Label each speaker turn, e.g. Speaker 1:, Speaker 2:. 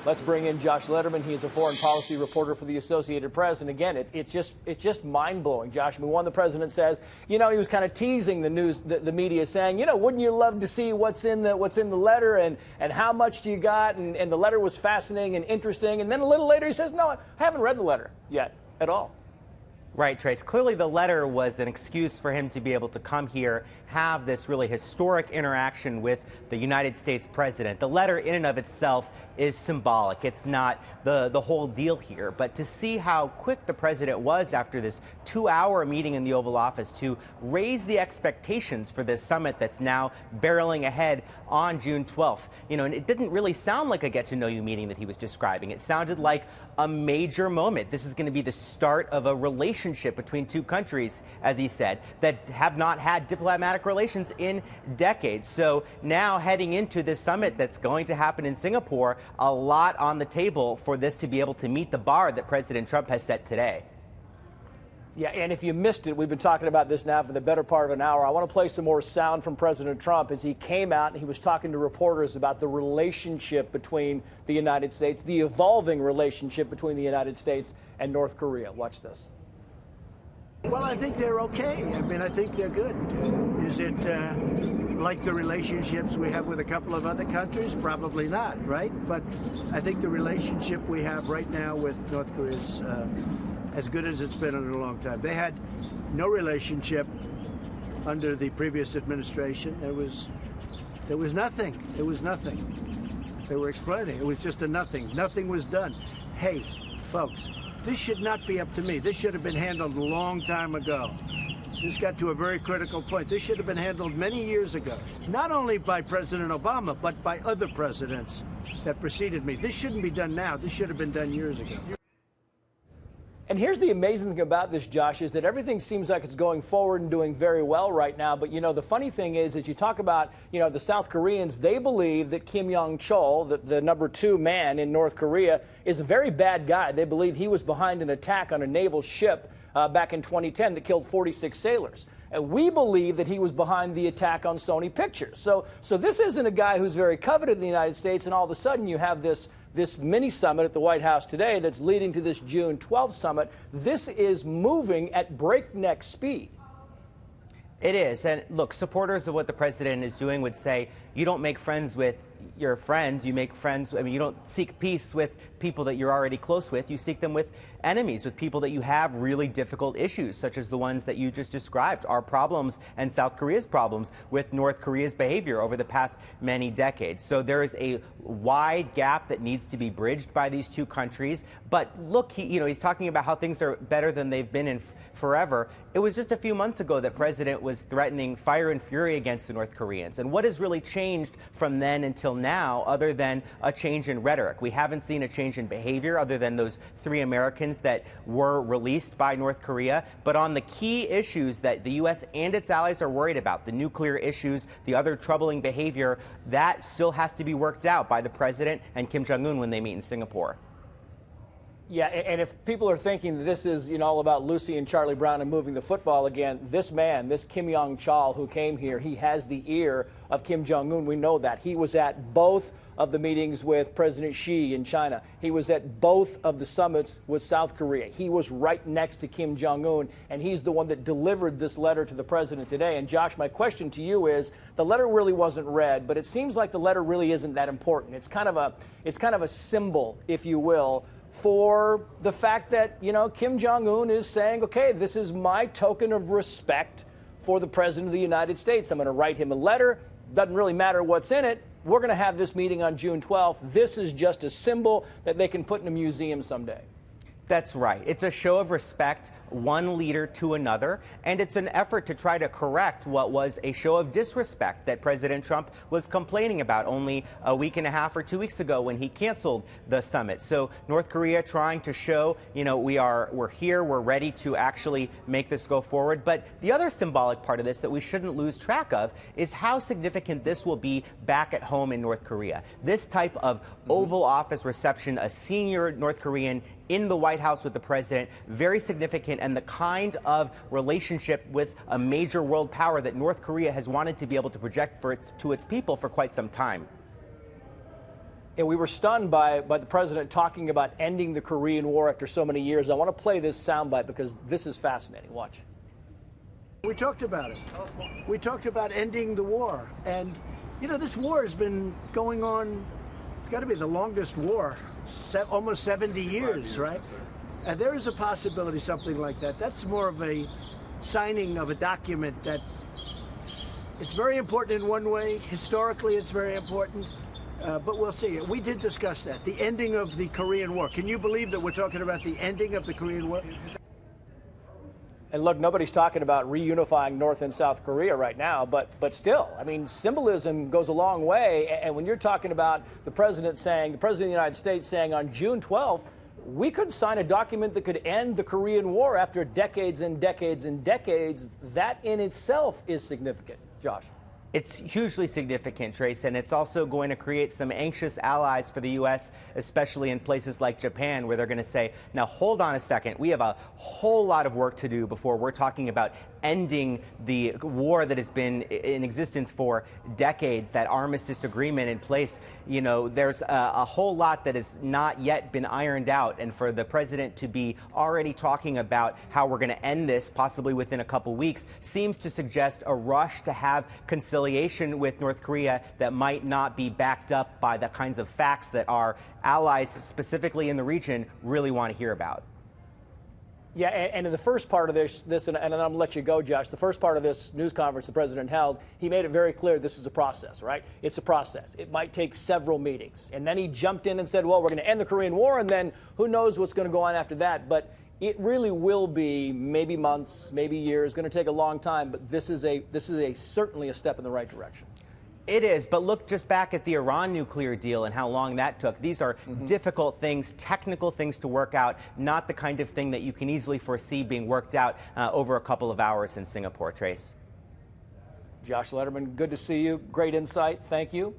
Speaker 1: Let's bring in Josh Lederman. He is a foreign policy reporter for the Associated Press. And again, it's just mind-blowing, Josh. I mean, one, the president says, he was kind of teasing the media, saying, wouldn't you love to see what's in the letter and how much do you got? And the letter was fascinating and interesting. And then a little later he says, no, I haven't read the letter yet at all.
Speaker 2: Right, Trace. Clearly the letter was an excuse for him to be able to come here, have this really historic interaction with the United States president. The letter in and of itself is symbolic. It's not the whole deal here. But to see how quick the president was after this 2-hour meeting in the Oval Office to raise the expectations for this summit that's now barreling ahead on June 12th. And it didn't really sound like a get-to-know-you meeting that he was describing. It sounded like a major moment. This is going to be the start of a relationship between two countries, as he said, that have not had diplomatic relations in decades. So now heading into this summit that's going to happen in Singapore, a lot on the table for this to be able to meet the bar that President Trump has set today.
Speaker 1: Yeah, and if you missed it, we've been talking about this now for the better part of an hour. I want to play some more sound from President Trump as he came out and he was talking to reporters about the relationship between the United States, the evolving relationship between the United States and North Korea. Watch this.
Speaker 3: Well, I think they're okay. I mean, I think they're good. Is it like the relationships we have with a couple of other countries? Probably not, right? But I think the relationship we have right now with North Korea is as good as it's been in a long time. They had no relationship under the previous administration. There was nothing. It was nothing. They were explaining. It was just a nothing. Nothing was done. Hey, folks, this should not be up to me. This should have been handled a long time ago. This got to a very critical point. This should have been handled many years ago, not only by President Obama, but by other presidents that preceded me. This shouldn't be done now. This should have been done years ago.
Speaker 1: And here's the amazing thing about this, Josh, is that everything seems like it's going forward and doing very well right now. But, the funny thing is you talk about, the South Koreans, they believe that Kim Yong Chol, the #2 man in North Korea, is a very bad guy. They believe he was behind an attack on a naval ship back in 2010 that killed 46 sailors. And we believe that he was behind the attack on Sony Pictures. So this isn't a guy who's very coveted in the United States, and all of a sudden you have this mini summit at the White House today that's leading to this June 12th summit. This is moving at breakneck speed.
Speaker 2: It is. And look, supporters of what the president is doing would say you don't make friends with your friends. You make friends. I mean, you don't seek peace with people that you're already close with. You seek them with enemies, with people that you have really difficult issues, such as the ones that you just described, our problems and South Korea's problems with North Korea's behavior over the past many decades. So there is a wide gap that needs to be bridged by these two countries. But look, he's talking about how things are better than they've been in forever. It was just a few months ago that President was threatening fire and fury against the North Koreans. And what has really changed from then until now, other than a change in rhetoric? We haven't seen a change in behavior other than those 3 Americans that were released by North Korea. But on the key issues that the U.S. and its allies are worried about, the nuclear issues, the other troubling behavior, that still has to be worked out by the president and Kim Jong Un when they meet in Singapore.
Speaker 1: Yeah, and if people are thinking that this is, all about Lucy and Charlie Brown and moving the football again, this man, this Kim Yong Chol who came here, he has the ear of Kim Jong Un. We know that. He was at both of the meetings with President Xi in China. He was at both of the summits with South Korea. He was right next to Kim Jong Un, and he's the one that delivered this letter to the president today. And Josh, my question to you is, the letter really wasn't read, but it seems like the letter really isn't that important. It's kind of a symbol, if you will, for the fact that, Kim Jong Un is saying, okay, this is my token of respect for the President of the United States. I'm going to write him a letter. Doesn't really matter what's in it. We're going to have this meeting on June 12th. This is just a symbol that they can put in a museum someday.
Speaker 2: That's right. It's a show of respect, one leader to another, and it's an effort to try to correct what was a show of disrespect that President Trump was complaining about only a week and a half or 2 weeks ago when he canceled the summit. So North Korea trying to show, we're here, we're ready to actually make this go forward. But the other symbolic part of this that we shouldn't lose track of is how significant this will be back at home in North Korea. This type of Oval Office reception, a senior North Korean in the White House with the president, very significant, and the kind of relationship with a major world power that North Korea has wanted to be able to project to its people for quite some time.
Speaker 1: Yeah, we were stunned by the president talking about ending the Korean War after so many years. I want to play this soundbite because this is fascinating. Watch.
Speaker 3: We talked about it. We talked about ending the war. And, you know, this war has been going on, it's got to be the longest war, almost 70 years, right? And there is a possibility something like that. That's more of a signing of a document that it's very important in one way. Historically, it's very important. But we'll see. We did discuss that, the ending of the Korean War. Can you believe that we're talking about the ending of the Korean War?
Speaker 1: And look, nobody's talking about reunifying North and South Korea right now, but still, I mean, symbolism goes a long way. And when you're talking about the president of the United States saying on June 12th, we could sign a document that could end the Korean War after decades and decades and decades, that in itself is significant. Josh.
Speaker 2: It's hugely significant, Trace, and it's also going to create some anxious allies for the U.S., especially in places like Japan, where they're going to say, now hold on a second, we have a whole lot of work to do before we're talking about ending the war that has been in existence for decades, that armistice agreement in place. You know, there's a whole lot that has not yet been ironed out, and for the president to be already talking about how we're going to end this, possibly within a couple weeks, seems to suggest a rush to have conciliation with North Korea that might not be backed up by the kinds of facts that our allies, specifically in the region, really want to hear about.
Speaker 1: Yeah, and in the first part of this, and then I'm going to let you go, Josh, the first part of this news conference the president held, he made it very clear this is a process, right? It's a process. It might take several meetings. And then he jumped in and said, well, we're going to end the Korean War, and then who knows what's going to go on after that. But it really will be maybe months, maybe years, going to take a long time, but this is certainly a step in the right direction.
Speaker 2: It is, but look just back at the Iran nuclear deal and how long that took. These are difficult things, technical things to work out, not the kind of thing that you can easily foresee being worked out over a couple of hours in Singapore, Trace.
Speaker 1: Josh Lederman, good to see you. Great insight. Thank you.